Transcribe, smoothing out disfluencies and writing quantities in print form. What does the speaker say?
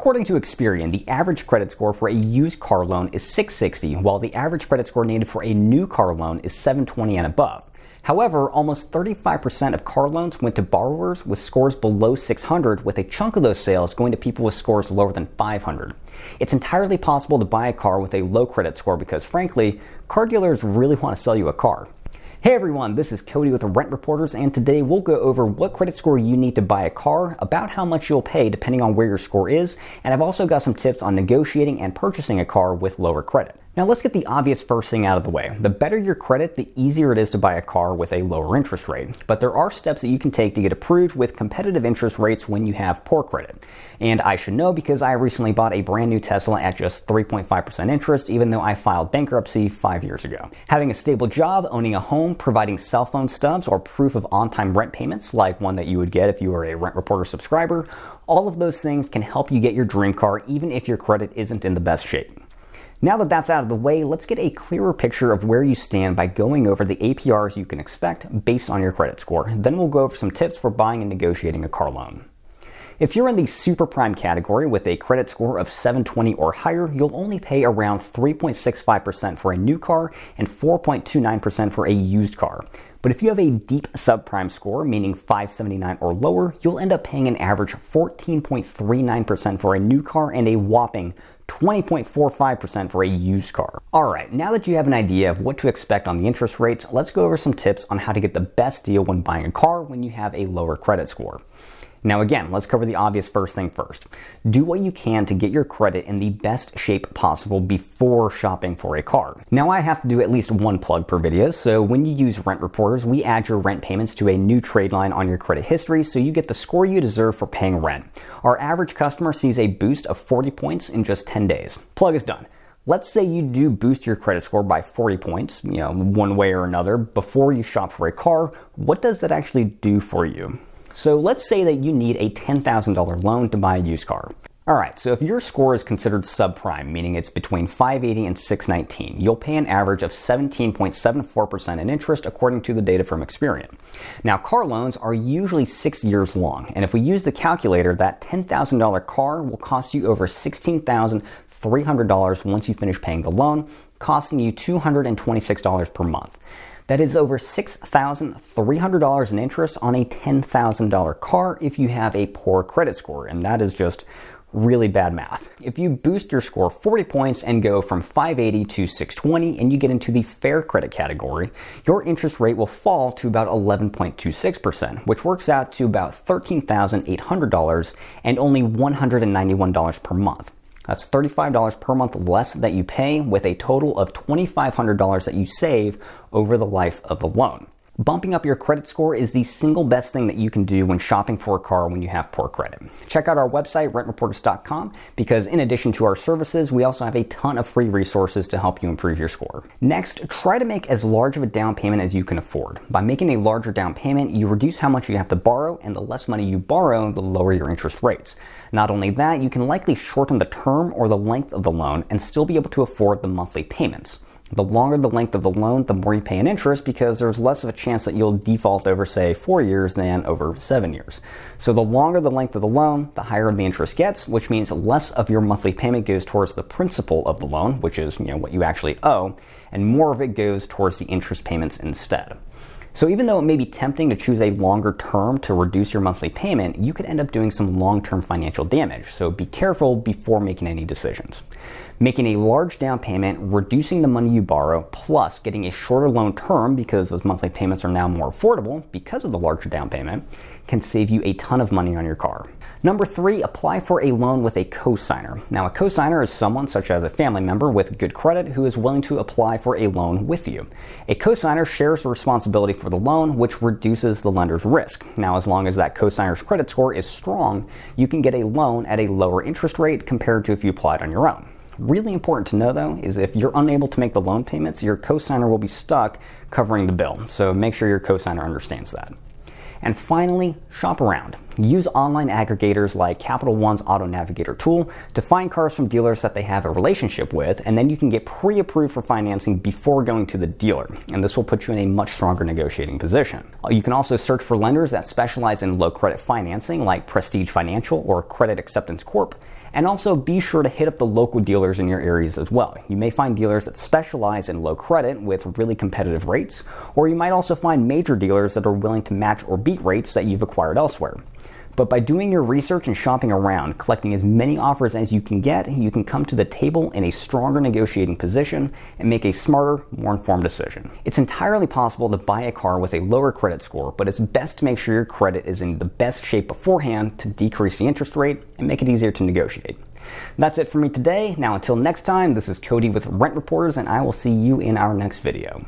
according to Experian, the average credit score for a used car loan is 660, while the average credit score needed for a new car loan is 720 and above. However, almost 35% of car loans went to borrowers with scores below 600, with a chunk of those sales going to people with scores lower than 500. It's entirely possible to buy a car with a low credit score because, frankly, car dealers really want to sell you a car. Hey everyone, this is Cody with Rent Reporters, and today we'll go over what credit score you need to buy a car, about how much you'll pay depending on where your score is, and I've also got some tips on negotiating and purchasing a car with lower credit. Now let's get the obvious first thing out of the way. The better your credit, the easier it is to buy a car with a lower interest rate. But there are steps that you can take to get approved with competitive interest rates when you have poor credit. And I should know because I recently bought a brand new Tesla at just 3.5% interest, even though I filed bankruptcy 5 years ago. Having a stable job, owning a home, providing cell phone stubs, or proof of on-time rent payments, like one that you would get if you were a Rent Reporter subscriber, all of those things can help you get your dream car even if your credit isn't in the best shape. Now that that's out of the way, let's get a clearer picture of where you stand by going over the APRs you can expect based on your credit score. Then we'll go over some tips for buying and negotiating a car loan. If you're in the super prime category with a credit score of 720 or higher, you'll only pay around 3.65% for a new car and 4.29% for a used car. But if you have a deep subprime score, meaning 579 or lower, you'll end up paying an average 14.39% for a new car and a whopping 20.45% for a used car. Alright, now that you have an idea of what to expect on the interest rates, let's go over some tips on how to get the best deal when buying a car when you have a lower credit score. Now again, let's cover the obvious first thing first. Do what you can to get your credit in the best shape possible before shopping for a car. Now I have to do at least one plug per video, so when you use Rent Reporters, we add your rent payments to a new trade line on your credit history so you get the score you deserve for paying rent. Our average customer sees a boost of 40 points in just 10 days. Plug is done. Let's say you do boost your credit score by 40 points, one way or another, before you shop for a car. What does that actually do for you? So let's say that you need a $10,000 loan to buy a used car. Alright, so if your score is considered subprime, meaning it's between 580 and 619, you'll pay an average of 17.74% in interest according to the data from Experian. Now car loans are usually 6 years long, and if we use the calculator, that $10,000 car will cost you over $16,300 once you finish paying the loan, costing you $226 per month. That is over $6,300 in interest on a $10,000 car if you have a poor credit score, and that is just really bad math. If you boost your score 40 points and go from 580 to 620 and you get into the fair credit category, your interest rate will fall to about 11.26%, which works out to about $13,800 and only $191 per month. That's $35 per month less that you pay, with a total of $2,500 that you save over the life of the loan. Bumping up your credit score is the single best thing that you can do when shopping for a car when you have poor credit. Check out our website, RentReporters.com, because in addition to our services, we also have a ton of free resources to help you improve your score. Next, try to make as large of a down payment as you can afford. By making a larger down payment, you reduce how much you have to borrow, and the less money you borrow, the lower your interest rates. Not only that, you can likely shorten the term or the length of the loan and still be able to afford the monthly payments. The longer the length of the loan, the more you pay in interest because there's less of a chance that you'll default over, say, 4 years than over 7 years. So the longer the length of the loan, the higher the interest gets, which means less of your monthly payment goes towards the principal of the loan, which is, what you actually owe, and more of it goes towards the interest payments instead. So even though it may be tempting to choose a longer term to reduce your monthly payment, you could end up doing some long-term financial damage. So be careful before making any decisions. Making a large down payment, reducing the money you borrow, plus getting a shorter loan term because those monthly payments are now more affordable because of the larger down payment, can save you a ton of money on your car. Number 3, apply for a loan with a cosigner. Now, a cosigner is someone such as a family member with good credit who is willing to apply for a loan with you. A cosigner shares the responsibility for the loan, which reduces the lender's risk. Now, as long as that cosigner's credit score is strong, you can get a loan at a lower interest rate compared to if you applied on your own. Really important to know, though, is if you're unable to make the loan payments, your cosigner will be stuck covering the bill. So make sure your cosigner understands that. And finally, shop around. Use online aggregators like Capital One's Auto Navigator tool to find cars from dealers that they have a relationship with, and then you can get pre-approved for financing before going to the dealer, and this will put you in a much stronger negotiating position. You can also search for lenders that specialize in low credit financing like Prestige Financial or Credit Acceptance Corp, And also be sure to hit up the local dealers in your areas as well. You may find dealers that specialize in low credit with really competitive rates, or you might also find major dealers that are willing to match or beat rates that you've acquired elsewhere. But by doing your research and shopping around, collecting as many offers as you can get, you can come to the table in a stronger negotiating position and make a smarter, more informed decision. It's entirely possible to buy a car with a lower credit score, but it's best to make sure your credit is in the best shape beforehand to decrease the interest rate and make it easier to negotiate. That's it for me today. Now until next time, this is Cody with Rent Reporters, and I will see you in our next video.